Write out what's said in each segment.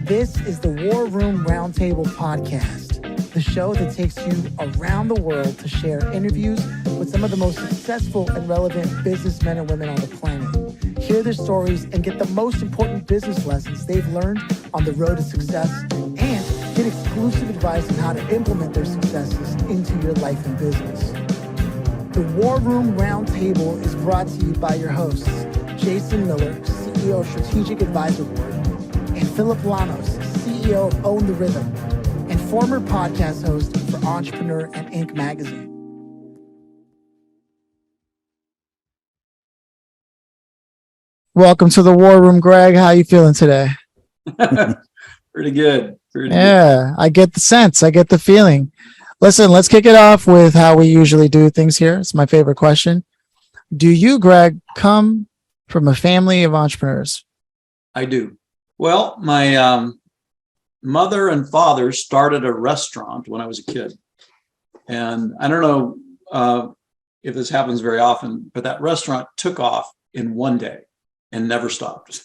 This is the War Room Roundtable podcast, the show that takes you around the world to share interviews with some of the most successful and relevant businessmen and women on the planet. Hear their stories and get the most important business lessons they've learned on the road to success, and get exclusive advice on how to implement their successes into your life and business. The War Room Roundtable is brought to you by your hosts, Jason Miller, CEO of Strategic Advisor Board, and Phillip Lanos, CEO of Own the Rhythm, and former podcast host for Entrepreneur and Inc. magazine. Welcome to the War Room, Greg. How are you feeling today? Pretty good. Yeah, I get the sense. I get the feeling. Listen, let's kick it off with how we usually do things here. It's my favorite question. Do you, Greg, come from a family of entrepreneurs? I do. Well, my mother and father started a restaurant when I was a kid. And I don't know if this happens very often, but that restaurant took off in one day and never stopped.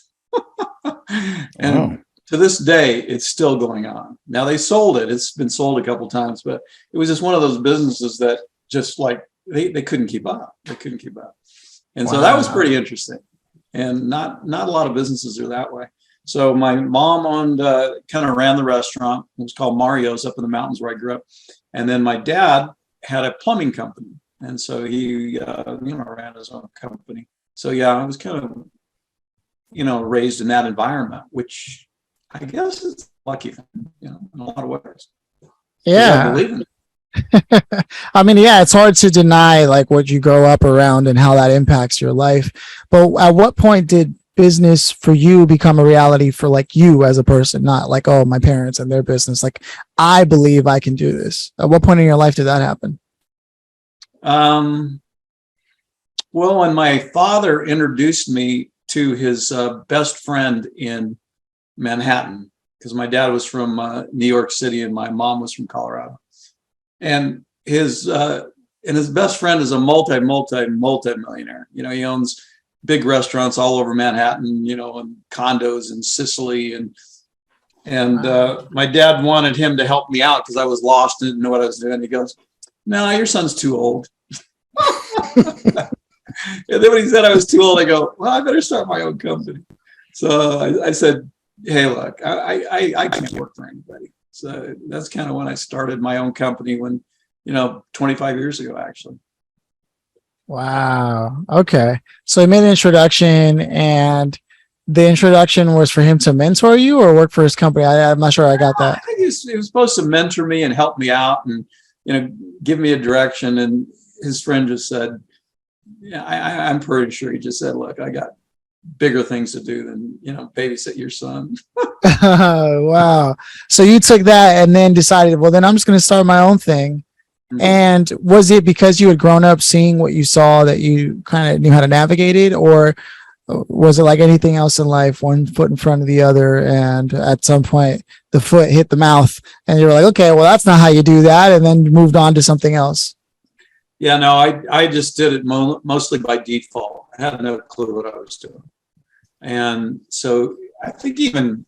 And to this day, it's still going on. Now they sold it. It's been sold a couple of times, but it was just one of those businesses that just like they couldn't keep up. They couldn't keep up. And so that was pretty interesting. And not a lot of businesses are that way. So my mom owned, kind of ran the restaurant. It was called Mario's up in the mountains where I grew up. And then my dad had a plumbing company. And so he, ran his own company. So yeah, I was kind of, raised in that environment, which I guess it's lucky, in a lot of ways. Yeah. I believe in it. I mean, yeah, it's hard to deny like what you grow up around and how that impacts your life. But at what point did business for you become a reality for like you as a person, not like, oh, my parents and their business? Like, I believe I can do this. At what point in your life did that happen? Well, when my father introduced me to his best friend in Manhattan, because my dad was from New York City and my mom was from Colorado. And his best friend is a multi-millionaire. He owns big restaurants all over Manhattan, and condos in Sicily. And my dad wanted him to help me out because I was lost and didn't know what I was doing. He goes, "No, your son's too old." And then when he said I was too old, I go, "Well, I better start my own company." So I said, "Hey, look, I can't work for anybody." So that's kind of when I started my own company 25 years ago, actually. Wow. Okay. So he made an introduction, and the introduction was for him to mentor you or work for his company. I'm not sure I got that. I think he was supposed to mentor me and help me out and, give me a direction. And his friend just said, yeah, I'm pretty sure he just said, "Look, I got bigger things to do than, babysit your son." Wow. So you took that and then decided, well, then I'm just going to start my own thing. Mm-hmm. And was it because you had grown up seeing what you saw that you kind of knew how to navigate it? Or was it like anything else in life, one foot in front of the other, and at some point the foot hit the mouth and you were like, okay, well, that's not how you do that, and then you moved on to something else? Yeah, no, I just did it mostly by default. I had no clue what I was doing. And so I think even,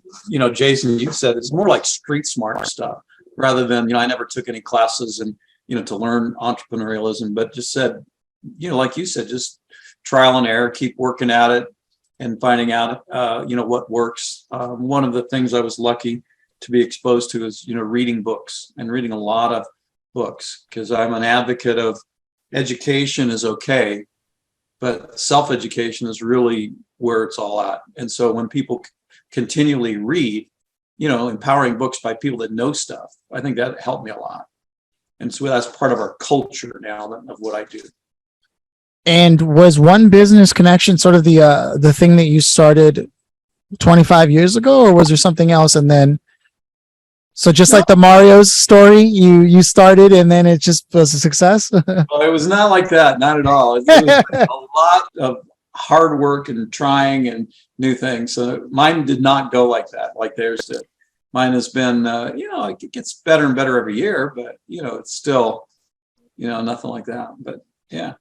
Jason, you said it's more like street smart stuff rather than, I never took any classes and, to learn entrepreneurialism, but just said, like you said, just trial and error, keep working at it and finding out, what works. One of the things I was lucky to be exposed to is, reading books and reading a lot of books, because I'm an advocate of education is okay, but self-education is really where it's all at. And so when people continually read, empowering books by people that know stuff, I think that helped me a lot. And so that's part of our culture now of what I do. And was One Business Connection sort of the thing that you started 25 years ago, or was there something else? And then, so just like the Mario's story, you started and then it just was a success? Well, it was not like that, not at all. It was a lot of hard work and trying and new things. So mine did not go like that, like theirs did. Mine has been, it gets better and better every year, but, it's still, nothing like that. But yeah.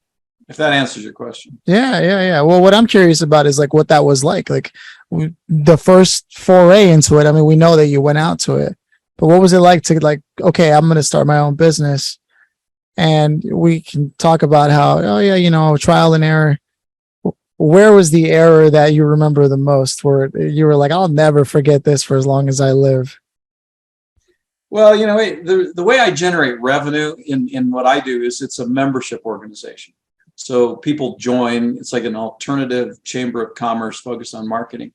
if that answers your question. Yeah. Well, what I'm curious about is like what that was like the first foray into it. I mean, we know that you went out to it, but what was it like to like, okay, I'm going to start my own business, and we can talk about how, oh yeah, trial and error. Where was the error that you remember the most, where you were like, I'll never forget this for as long as I live? Well, the way I generate revenue in what I do is it's a membership organization. So people join, it's like an alternative chamber of commerce focused on marketing.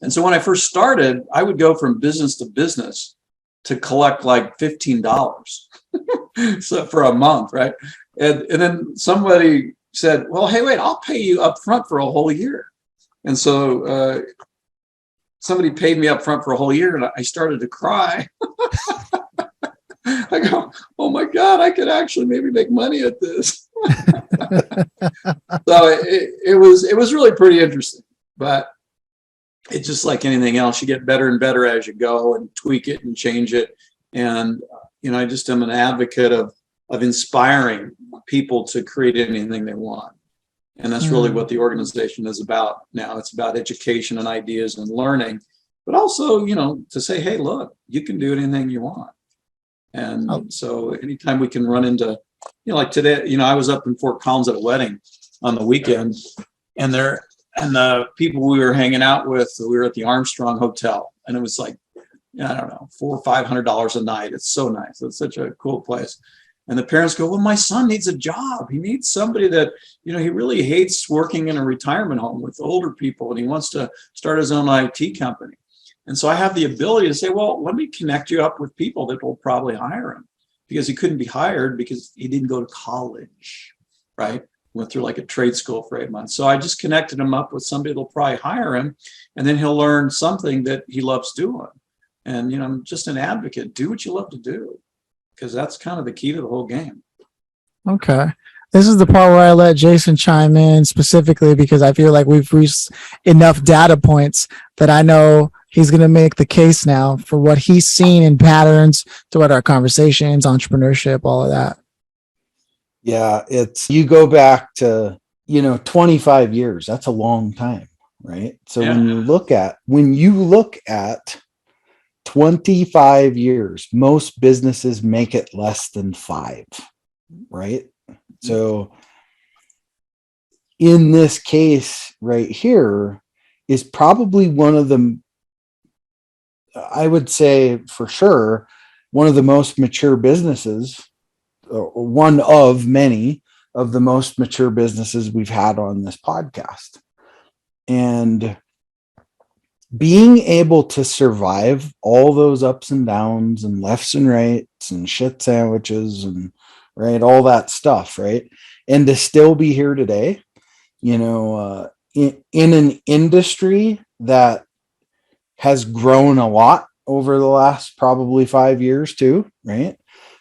And so when I first started, I would go from business to business to collect like $15 so for a month, right? And then somebody said, well, hey, wait, I'll pay you up front for a whole year. And so somebody paid me up front for a whole year, and I started to cry. I go, oh my God, I could actually maybe make money at this. So it was really pretty interesting, but it's just like anything else. You get better and better as you go and tweak it and change it. And, I just am an advocate of inspiring people to create anything they want. And that's really what the organization is about now. It's about education and ideas and learning, but also, to say, hey, look, you can do anything you want. And so anytime we can run into, like today, I was up in Fort Collins at a wedding on the weekend, and the people we were hanging out with, we were at the Armstrong Hotel, and it was like, I don't know, $400 or $500 a night. It's so nice. It's such a cool place. And the parents go, well, my son needs a job. He needs somebody that, he really hates working in a retirement home with older people, and he wants to start his own IT company. And so I have the ability to say, well, let me connect you up with people that will probably hire him, because he couldn't be hired because he didn't go to college, right? Went through like a trade school for 8 months. So I just connected him up with somebody that'll probably hire him, and then he'll learn something that he loves doing. And, I'm just an advocate. Do what you love to do, because that's kind of the key to the whole game. Okay. This is the part where I let Jason chime in specifically because I feel like we've reached enough data points that I know he's going to make the case now for what he's seen in patterns throughout our conversations, entrepreneurship, all of that. Yeah, you go back to, 25 years. That's a long time, right? So Yeah. when you look at 25 years, most businesses make it less than 5, right? So in this case right here is probably one of the, I would say for sure, one of the most mature businesses, one of many of the most mature businesses we've had on this podcast. And being able to survive all those ups and downs and lefts and rights and shit sandwiches and right, all that stuff, right? And to still be here today, in an industry that has grown a lot over the last probably 5 years too, right?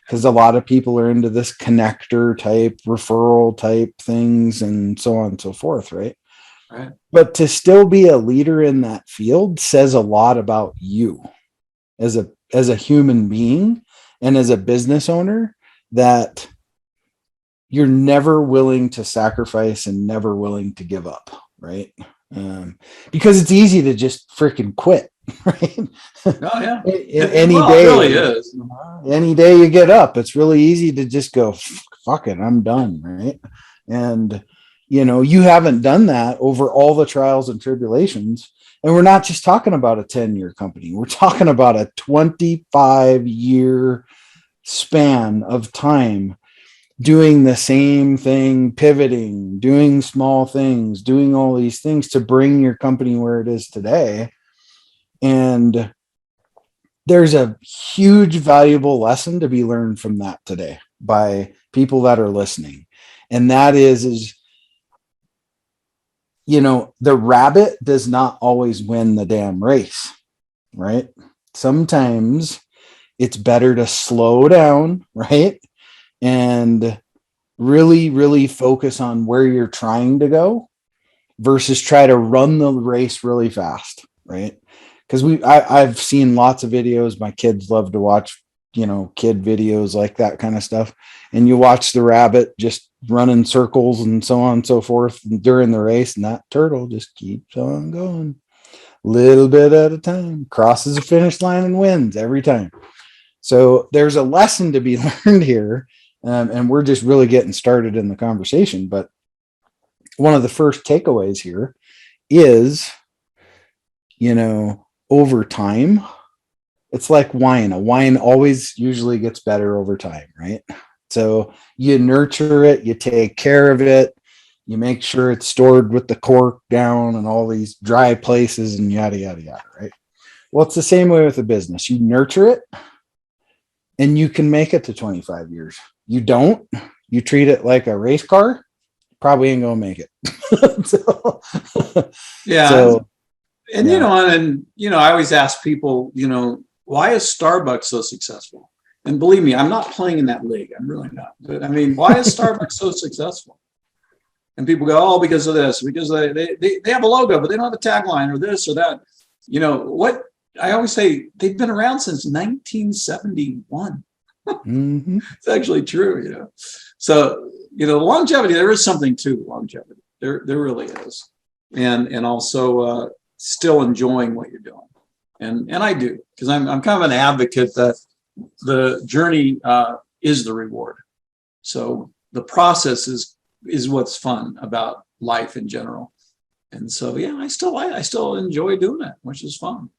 Because a lot of people are into this connector type, referral type things and so on and so forth, right? Right. But to still be a leader in that field says a lot about you as a human being and as a business owner, that you're never willing to sacrifice and never willing to give up, right? Because it's easy to just freaking quit, right? Oh yeah. Any well, day, it really is. any day you get up, it's really easy to just go, fuck it, I'm done, right? And you haven't done that over all the trials and tribulations. And we're not just talking about a 10-year company. We're talking about a 25-year span of time doing the same thing, pivoting, doing small things, doing all these things to bring your company where it is today. And there's a huge valuable lesson to be learned from that today by people that are listening. And that is the rabbit does not always win the damn race, right? Sometimes it's better to slow down, right? And really, really focus on where you're trying to go versus try to run the race really fast, right? Because I've seen lots of videos. My kids love to watch kid videos like that kind of stuff. And you watch the rabbit just run in circles and so on and so forth during the race. And that turtle just keeps on going little bit at a time, crosses the finish line and wins every time. So there's a lesson to be learned here. And we're just really getting started in the conversation. But one of the first takeaways here is, over time, it's like wine. A wine always usually gets better over time, right? So you nurture it, you take care of it, you make sure it's stored with the cork down and all these dry places and yada, yada, yada, right? Well, it's the same way with a business. You nurture it and you can make it to 25 years. You don't, you treat it like a race car, probably ain't gonna make it. Yeah. So, and, I always ask people, why is Starbucks so successful? And believe me, I'm not playing in that league. I'm really not. But I mean, why is Starbucks so successful? And people go, oh, because of this, because they have a logo, but they don't have a tagline or this or that. What I always say, they've been around since 1971. mm-hmm. It's actually true, So, longevity, there is something to longevity. There really is. And also still enjoying what you're doing. And I do, because I'm kind of an advocate that the journey is the reward. So the process is what's fun about life in general. And so, yeah, I still enjoy doing it, which is fun.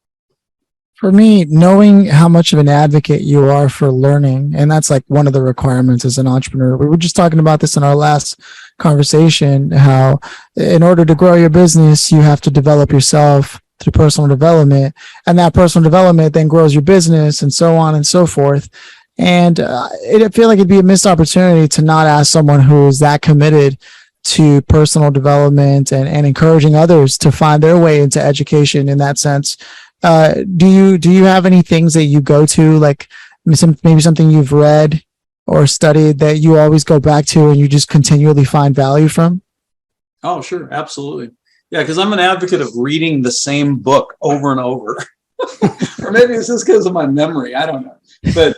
For me, knowing how much of an advocate you are for learning, and that's like one of the requirements as an entrepreneur. We were just talking about this in our last conversation, how in order to grow your business, you have to develop yourself through personal development, and that personal development then grows your business and so on and so forth. And I feel like it'd be a missed opportunity to not ask someone who is that committed to personal development and encouraging others to find their way into education in that sense. Do you have any things that you go to, like maybe something you've read or studied that you always go back to and you just continually find value from? Oh, sure. Absolutely. Yeah, because I'm an advocate of reading the same book over and over. Or maybe it's just because of my memory. I don't know. But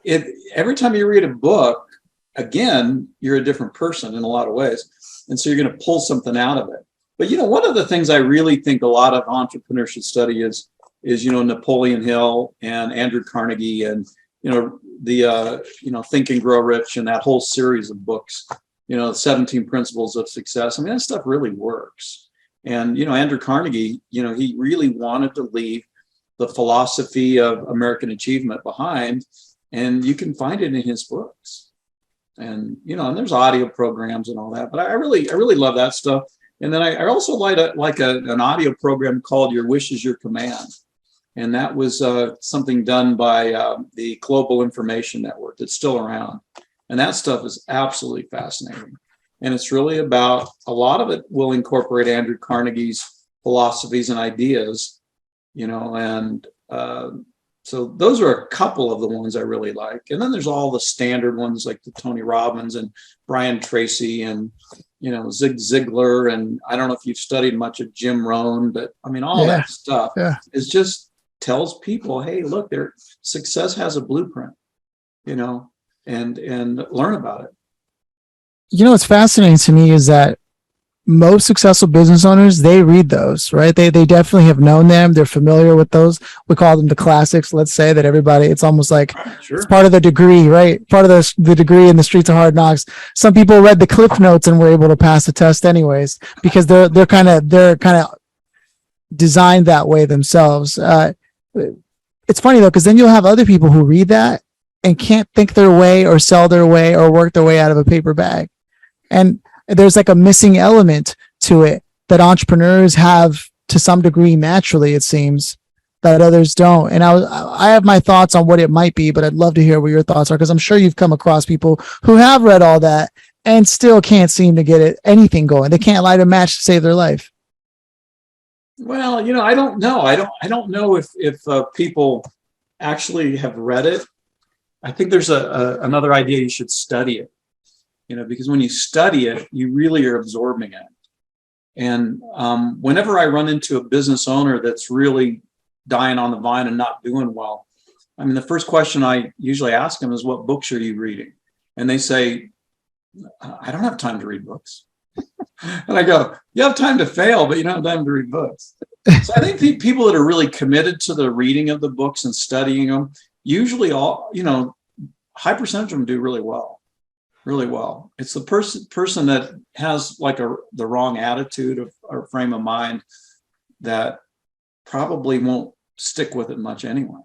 every time you read a book, again, you're a different person in a lot of ways. And so you're going to pull something out of it. But, one of the things I really think a lot of entrepreneurs should study is Napoleon Hill and Andrew Carnegie and, the Think and Grow Rich and that whole series of books, 17 Principles of Success. I mean, that stuff really works. And, Andrew Carnegie, he really wanted to leave the philosophy of American achievement behind, and you can find it in his books. And, and there's audio programs and all that, but I really love that stuff. And then I also like an audio program called Your Wish is Your Command. And that was something done by the Global Information Network that's still around. And that stuff is absolutely fascinating. And it's really about, a lot of it will incorporate Andrew Carnegie's philosophies and ideas, and so those are a couple of the ones I really like. And then there's all the standard ones like the Tony Robbins and Brian Tracy and, Zig Ziglar. And I don't know if you've studied much of Jim Rohn, but I mean, all that stuff is just tells people, hey, look, their success has a blueprint, and learn about it. What's fascinating to me is that most successful business owners, they read those, right? They definitely have known them. They're familiar with those. We call them the classics. Let's say that everybody, it's almost like it's part of the degree, right? Part of the degree in the streets of hard knocks. Some people read the Cliff Notes and were able to pass the test anyways, because they're kind of designed that way themselves. It's funny though, because then you'll have other people who read that and can't think their way or sell their way or work their way out of a paper bag. And there's like a missing element to it that entrepreneurs have to some degree naturally, it seems, that others don't. And I have my thoughts on what it might be, but I'd love to hear what your thoughts are, because I'm sure you've come across people who have read all that and still can't seem to get anything going. They can't light a match to save their life. Well, I don't know. I don't know if people actually have read it. I think there's another idea. You should study it, because when you study it, you really are absorbing it. And whenever I run into a business owner that's really dying on the vine and not doing well, I mean, the first question I usually ask them is, what books are you reading? And they say, I don't have time to read books. And I go, you have time to fail, but you don't have time to read books. So I think people that are really committed to the reading of the books and studying them, usually high percentage of them do really well. Really well. It's the person that has like the wrong attitude or frame of mind that probably won't stick with it much anyway.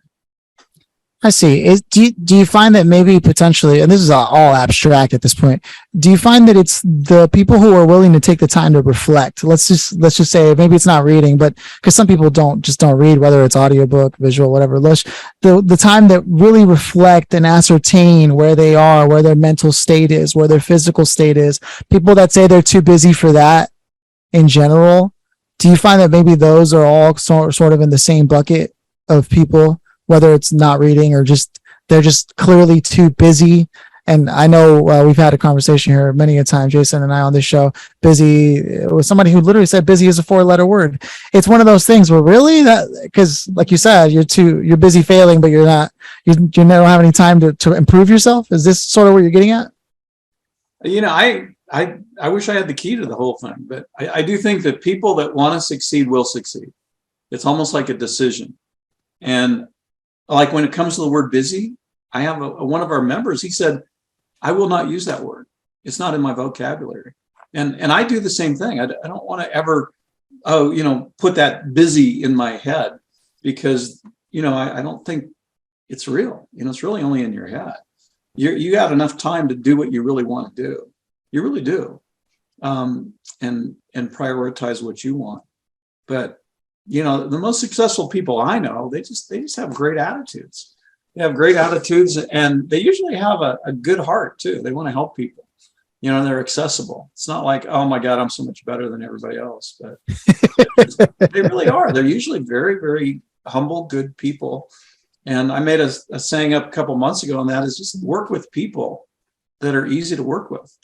I see. Do you find that maybe potentially, and this is all abstract at this point, do you find that it's the people who are willing to take the time to reflect? Let's just say maybe it's not reading, but because some people don't read, whether it's audiobook, visual, whatever. The time that really reflect and ascertain where they are, where their mental state is, where their physical state is. People that say they're too busy for that in general. Do you find that maybe those are all sort of in the same bucket of people? Whether it's not reading or they're just clearly too busy. And I know we've had a conversation here many a time, Jason and I on this show, busy with somebody who literally said busy is a 4-letter word. It's one of those things where really because like you said, you're busy failing, but you don't have any time to improve yourself. Is this sort of what you're getting at? I wish I had the key to the whole thing, but I do think that people that want to succeed will succeed. It's almost like a decision. And like when it comes to the word busy, I have one of our members, he said, I will not use that word. It's not in my vocabulary. And I do the same thing. I don't want to ever, put that busy in my head because, I don't think it's real. It's really only in your head. You have enough time to do what you really want to do. You really do. And prioritize what you want. But the most successful people I know, they just have great attitudes. They have great attitudes, and they usually have a good heart too. They want to help people. They're accessible. It's not like, oh my God, I'm so much better than everybody else. But they really are. They're usually very, very humble, good people. And I made a saying up a couple months ago, and that is just work with people that are easy to work with.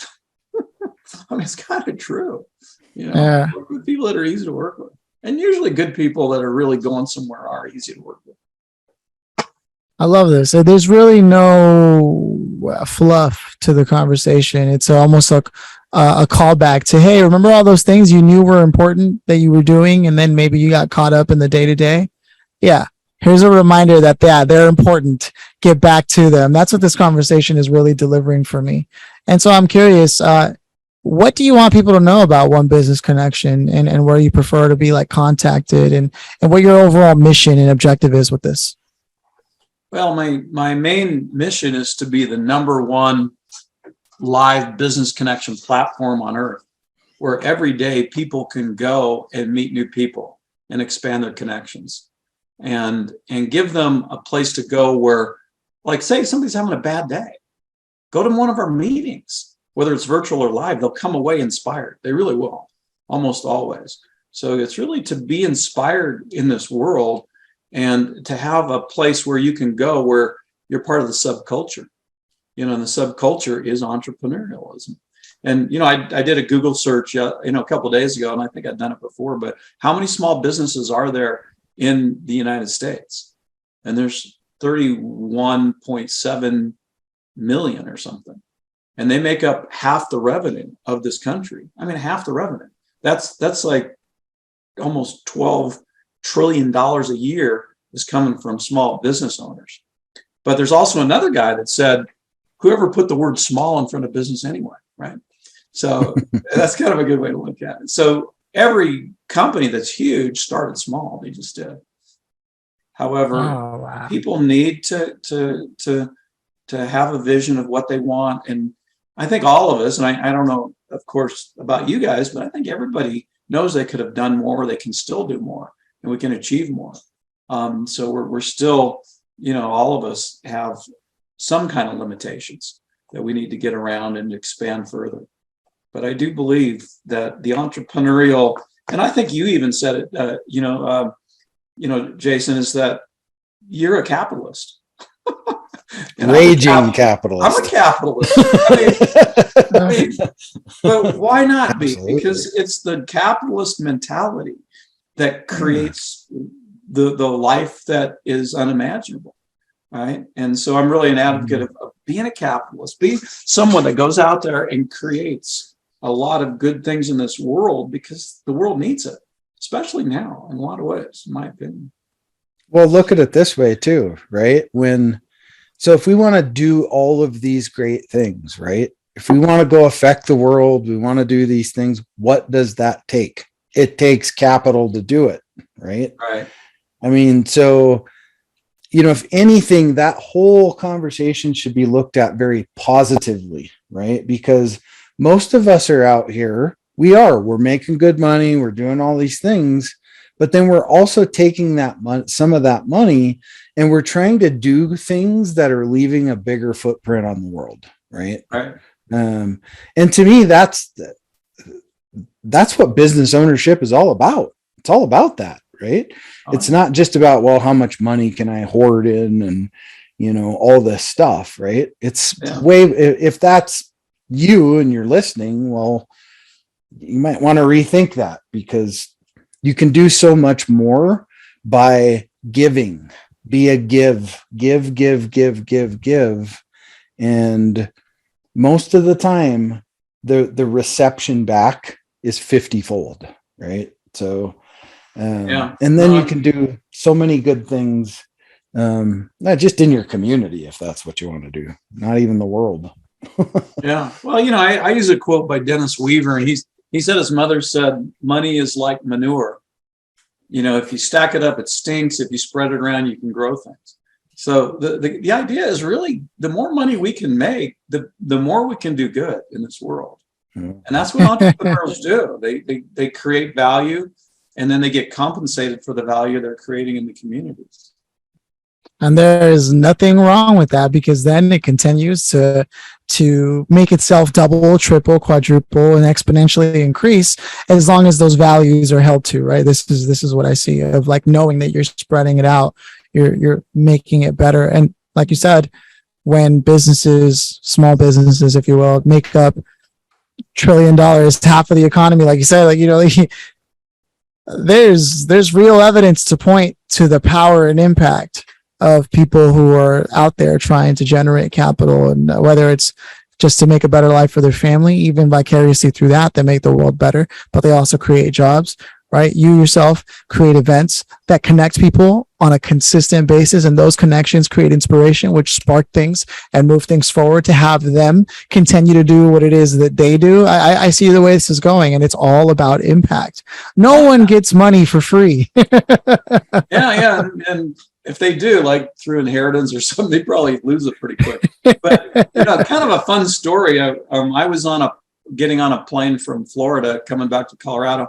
I mean, it's kind of true. Work with people that are easy to work with. And usually good people that are really going somewhere are easy to work with. I love this. So there's really no fluff to the conversation. It's almost like a callback to, hey, remember all those things you knew were important that you were doing, and then maybe you got caught up in the day-to-day? Yeah. Here's a reminder that, they're important. Get back to them. That's what this conversation is really delivering for me. And so I'm curious, what do you want people to know about One Business Connection and where you prefer to be contacted and what your overall mission and objective is with this? Well, my main mission is to be the #1 live business connection platform on earth, where every day people can go and meet new people and expand their connections and give them a place to go where, like, say somebody's having a bad day, go to one of our meetings. Whether it's virtual or live, they'll come away inspired. They really will, almost always. So it's really to be inspired in this world and to have a place where you can go where you're part of the subculture. And the subculture is entrepreneurialism. And, I did a Google search, a couple of days ago, and I think I'd done it before, but how many small businesses are there in the United States? And there's 31.7 million or something. And they make up half the revenue of this country. I mean, half the revenue. That's like almost $12 trillion a year is coming from small business owners. But there's also another guy that said, whoever put the word small in front of business anyway, right? So that's kind of a good way to look at it. So every company that's huge started small. They just did. However, people need to have a vision of what they want. And I think all of us, and I don't know, of course, about you guys, but I think everybody knows they could have done more, they can still do more, and we can achieve more. So we're still, all of us have some kind of limitations that we need to get around and expand further. But I do believe that the entrepreneurial, and I think you even said it, Jason, is that you're a capitalist. Raging capitalist. I'm a capitalist. But why not be? Absolutely. Because it's the capitalist mentality that creates the life that is unimaginable. right? And so I'm really an advocate of being a capitalist, being someone that goes out there and creates a lot of good things in this world, because the world needs it, especially now in a lot of ways, in my opinion. Well, look at it this way too, right? So if we want to do all of these great things, right? If we want to go affect the world, we want to do these things, what does that take? It takes capital to do it, right? Right. I mean, so, if anything, that whole conversation should be looked at very positively, right? Because most of us are out here, we're making good money, we're doing all these things, but then we're also taking that some of that money, and we're trying to do things that are leaving a bigger footprint on the world, right? Right. And to me, that's what business ownership is all about. It's all about that, right? It's not just about, well, how much money can I hoard in and, all this stuff, right? It's if that's you and you're listening, well, you might want to rethink that, because you can do so much more by giving. Be a give. And most of the time, the reception back is 50-fold, right? So, and then you can do so many good things, not just in your community, if that's what you want to do, not even the world. Yeah. Well, I use a quote by Dennis Weaver, and he said his mother said, money is like manure. If you stack it up, it stinks. If you spread it around, you can grow things. So the idea is really, the more money we can make, the more we can do good in this world. And that's what entrepreneurs do. They create value, and then they get compensated for the value they're creating in the communities. And there is nothing wrong with that, because then it continues to make itself double, triple, quadruple, and exponentially increase, as long as those values are held to, right? This is what I see of, like, knowing that you're spreading it out, you're making it better. And like you said, when businesses, small businesses, if you will, make up $1 trillion, half of the economy, like you said, there's real evidence to point to the power and impact of people who are out there trying to generate capital, and whether it's just to make a better life for their family, even vicariously through that, they make the world better, but they also create jobs, right? You yourself create events that connect people on a consistent basis, and those connections create inspiration, which spark things and move things forward to have them continue to do what it is that they do. I see the way this is going, and it's all about impact. No one gets money for free. Yeah. And if they do, like through inheritance or something, they probably lose it pretty quick. But kind of a fun story. I was getting on a plane from Florida coming back to Colorado,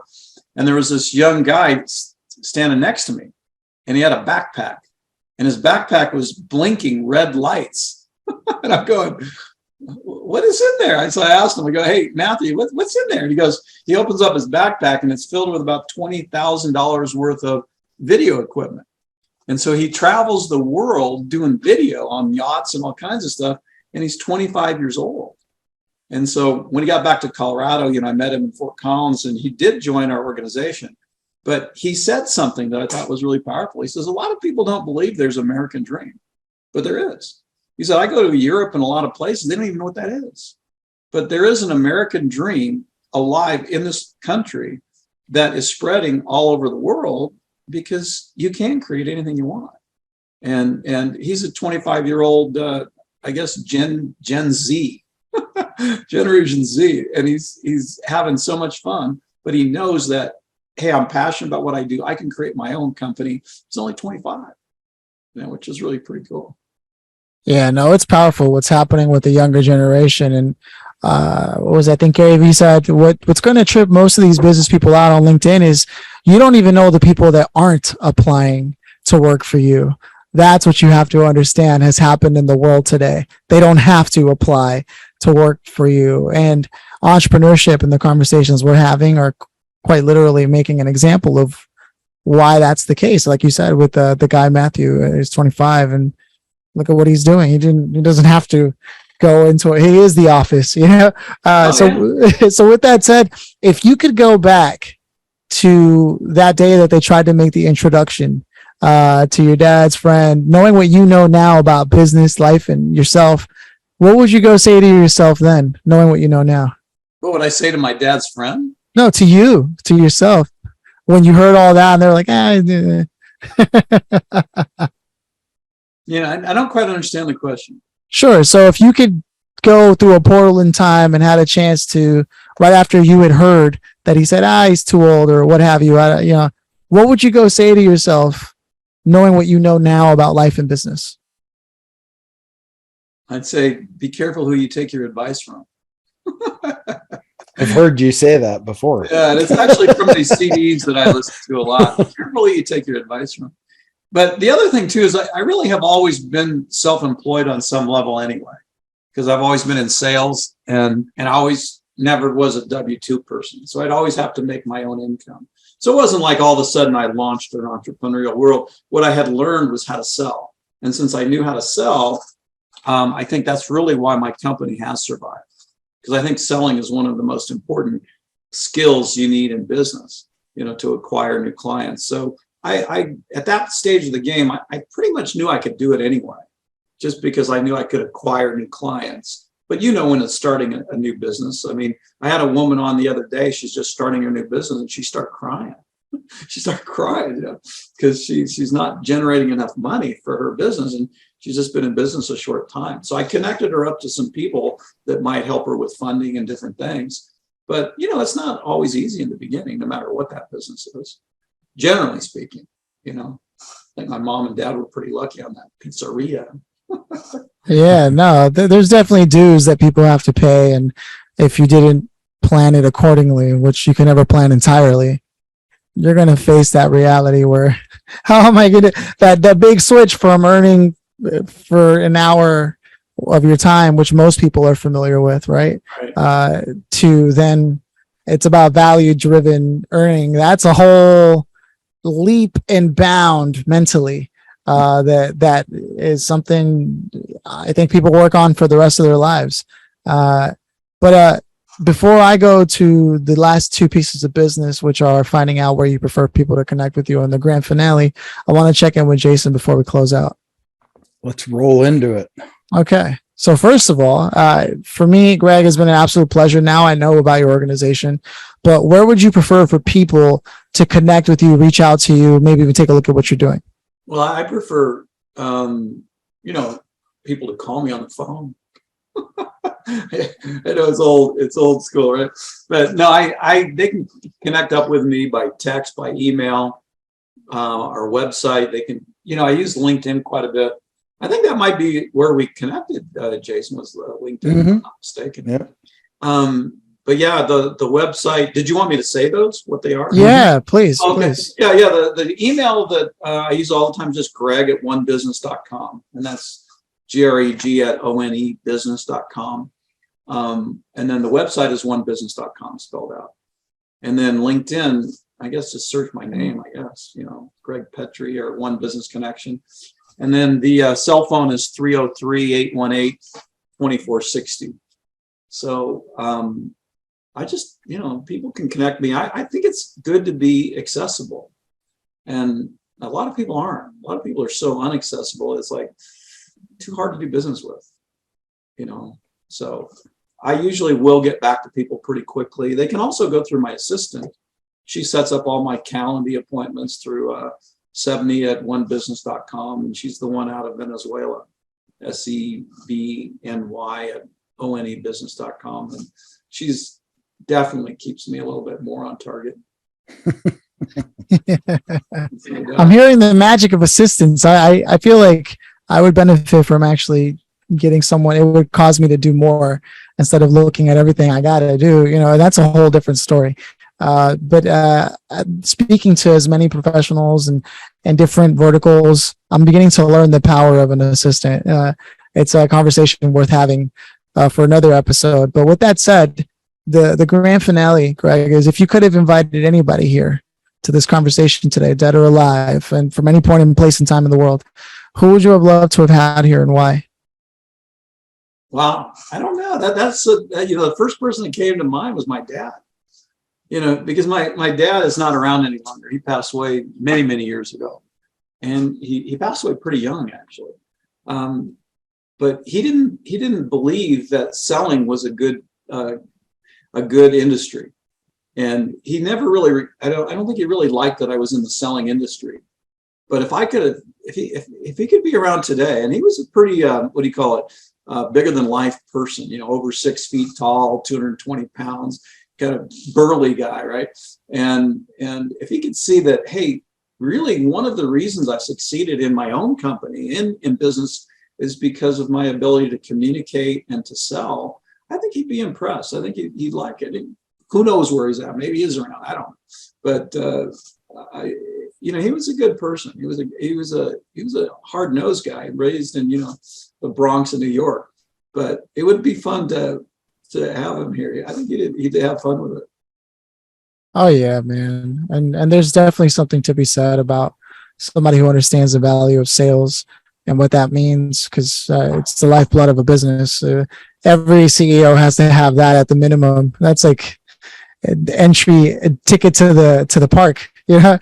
and there was this young guy standing next to me, and he had a backpack, and his backpack was blinking red lights. And I'm going, what is in there? So I asked him, I go, hey, Matthew, what's in there? And he opens up his backpack, and it's filled with about $20,000 worth of video equipment. And so he travels the world doing video on yachts and all kinds of stuff. And he's 25 years old. And so when he got back to Colorado, I met him in Fort Collins, and he did join our organization. But he said something that I thought was really powerful. He says, a lot of people don't believe there's an American dream, but there is. He said, I go to Europe and a lot of places, they don't even know what that is. But there is an American dream alive in this country that is spreading all over the world, because you can create anything you want. And he's a 25-year-old, I guess, Gen Z, Generation Z. And he's having so much fun, but he knows that, hey, I'm passionate about what I do. I can create my own company. He's only 25, which is really pretty cool. Yeah, no, it's powerful what's happening with the younger generation. And I think Gary Vee said, what's going to trip most of these business people out on LinkedIn is you don't even know the people that aren't applying to work for you. That's what you have to understand has happened in the world today. They don't have to apply to work for you. And entrepreneurship and the conversations we're having are quite literally making an example of why that's the case. Like you said, with the guy, Matthew, he's 25, and look at what he's doing. He doesn't have to go into it. He is the office, So with that said, if you could go back to that day that they tried to make the introduction to your dad's friend, knowing what you know now about business, life, and yourself, what would you go say to yourself then, knowing what you know now? What would I say to my dad's friend? No, to you, to yourself. When you heard all that and they're like, I don't quite understand the question. Sure. So if you could go through a portal in time and had a chance to, right after you had heard that he said, he's too old or what have you, what would you go say to yourself, knowing what you know now about life and business? I'd say, be careful who you take your advice from. I've heard you say that before. Yeah, and it's actually from these CDs that I listen to a lot. Be careful who you take your advice from. But the other thing too is I really have always been self-employed on some level anyway, because I've always been in sales and I always never was a W-2 person. So I'd always have to make my own income. So it wasn't like all of a sudden I launched an entrepreneurial world. What I had learned was how to sell. And since I knew how to sell, I think that's really why my company has survived. Because I think selling is one of the most important skills you need in business, to acquire new clients. So I at that stage of the game, I pretty much knew I could do it anyway, just because I knew I could acquire new clients. But when it's starting a new business, I mean, I had a woman on the other day, she's just starting her new business and she started crying. She started crying, because she's not generating enough money for her business. And she's just been in business a short time. So I connected her up to some people that might help her with funding and different things. But, it's not always easy in the beginning, no matter what that business is. Generally speaking, I think my mom and dad were pretty lucky on that pizzeria. Yeah, no, there's definitely dues that people have to pay. And if you didn't plan it accordingly, which you can never plan entirely, you're going to face that reality where, how am I going to, that big switch from earning for an hour of your time, which most people are familiar with, right? To then it's about value driven earning. That's a whole leap and bound mentally. That is something I think people work on for the rest of their lives. But before I go to the last two pieces of business, which are finding out where you prefer people to connect with you, and the grand finale, I want to check in with Jason before we close out. Let's roll into it. Okay. So first of all, for me, Greg, has been an absolute pleasure. Now I know about your organization, but where would you prefer for people to connect with you, reach out to you, maybe even take a look at what you're doing? Well, I prefer, people to call me on the phone. I know it's old school, right? But no, they can connect up with me by text, by email, our website. They can, I use LinkedIn quite a bit. I think that might be where we connected, Jason, was LinkedIn, if I'm not mistaken. Yeah. But yeah, the website, did you want me to say those, what they are? Yeah, please. Okay. Please. Yeah. The email that I use all the time is just greg@onebusiness.com. And that's greg@onebusiness.com. And then the website is onebusiness.com spelled out. And then LinkedIn, I guess just search my name, Greg Petri or One Business Connection. And then the cell phone is 303-818-2460. So I just, people can connect me. I think it's good to be accessible. And a lot of people aren't. A lot of people are so inaccessible. It's like too hard to do business with, So I usually will get back to people pretty quickly. They can also go through my assistant. She sets up all my Calendly appointments through 70@onebusiness.com. And she's the one out of Venezuela, SEBNY@onebusiness.com. And she's definitely keeps me a little bit more on target. I'm hearing the magic of assistance. I feel like I would benefit from actually getting someone. It would cause me to do more instead of looking at everything I got to do. That's a whole different story. But speaking to as many professionals and different verticals, I'm beginning to learn the power of an assistant. It's a conversation worth having for another episode. But with that said, the grand finale, Greg, is if you could have invited anybody here to this conversation today, dead or alive, and from any point in place and time in the world, who would you have loved to have had here and why? Well, I don't know. That's the first person that came to mind was my dad. Because my dad is not around any longer. He passed away many, many years ago. and he passed away pretty young, actually. But he didn't believe that selling was a good industry, and he never really. I don't think he really liked that I was in the selling industry. But if he could be around today, and he was a pretty what do you call it, bigger than life person, over 6 feet tall, 220 pounds, kind of burly guy, right? And if he could see that, hey, really one of the reasons I succeeded in my own company in business is because of my ability to communicate and to sell, I think he'd be impressed. I think he'd like it. And who knows where he's at? Maybe he is around. I don't know. But he was a good person. He was a hard-nosed guy, raised in the Bronx of New York. But it would be fun to have him here. I think he'd have fun with it. Oh yeah, man. And there's definitely something to be said about somebody who understands the value of sales and what that means, because it's the lifeblood of a business. Every CEO has to have that at the minimum. That's like the entry ticket to the park. Yeah.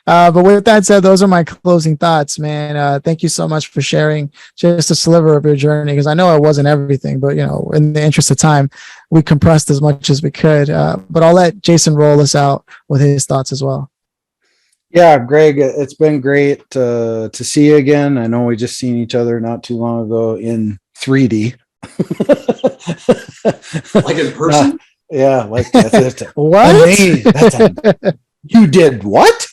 But with that said, those are my closing thoughts, man. Thank you so much for sharing just a sliver of your journey, because I know it wasn't everything, but in the interest of time, we compressed as much as we could. But I'll let Jason roll us out with his thoughts as well. Yeah, Greg, it's been great to see you again. I know we just seen each other not too long ago in 3D. Like in person? Yeah, like that's What? You did what?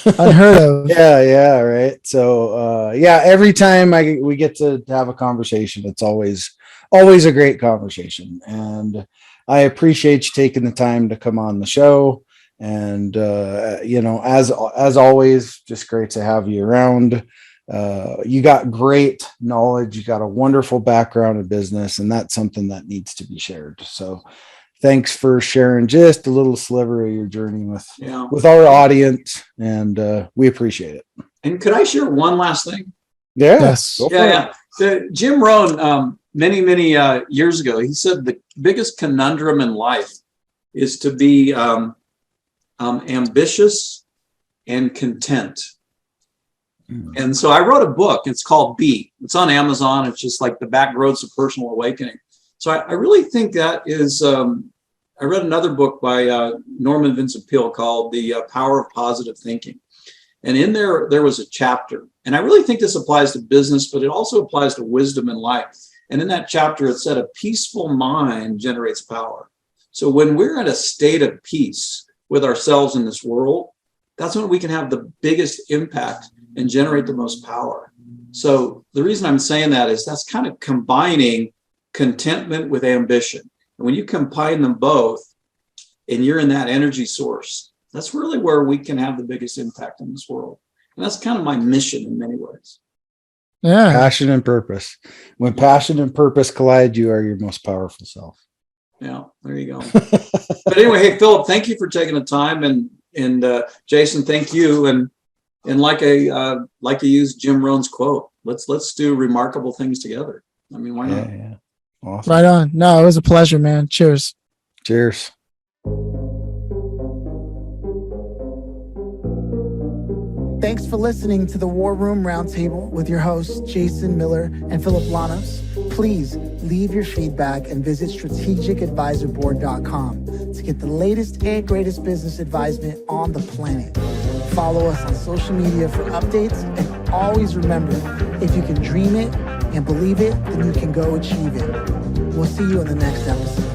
Unheard of. Yeah, right. So every time we get to have a conversation, it's always a great conversation, and I appreciate you taking the time to come on the show. And as always, just great to have you around. You got great knowledge, you got a wonderful background in business, and that's something that needs to be shared. So thanks for sharing just a little sliver of your journey with our audience, and we appreciate it. And could I share one last thing? Yeah. Yes. Yeah. Jim Rohn, many years ago, he said the biggest conundrum in life is to be ambitious and content. And so I wrote a book. It's called Be. It's on Amazon. It's just like the back roads of personal awakening. So I really think that is. I read another book by Norman Vincent Peale called The Power of Positive Thinking. And in there was a chapter. And I really think this applies to business, but it also applies to wisdom in life. And in that chapter, it said a peaceful mind generates power. So when we're in a state of peace with ourselves in this world, that's when we can have the biggest impact and generate the most power. So the reason I'm saying that is that's kind of combining contentment with ambition. And when you combine them both and you're in that energy source, that's really where we can have the biggest impact in this world. And that's kind of my mission in many ways. Yeah. Passion and purpose. When passion and purpose collide, you are your most powerful self. Yeah, there you go. But anyway, hey, Phillip, thank you for taking the time. And Jason, thank you. And like you used Jim Rohn's quote, let's do remarkable things together. I mean, why not? Yeah. Awesome. Right on. No, it was a pleasure, man. Cheers. Cheers. Thanks for listening to the War Room Roundtable with your hosts, Jason Miller and Phillip Lanos. Please leave your feedback and visit strategicadvisorboard.com to get the latest and greatest business advisement on the planet. Follow us on social media for updates, and always remember, if you can dream it and believe it, then you can go achieve it. We'll see you in the next episode.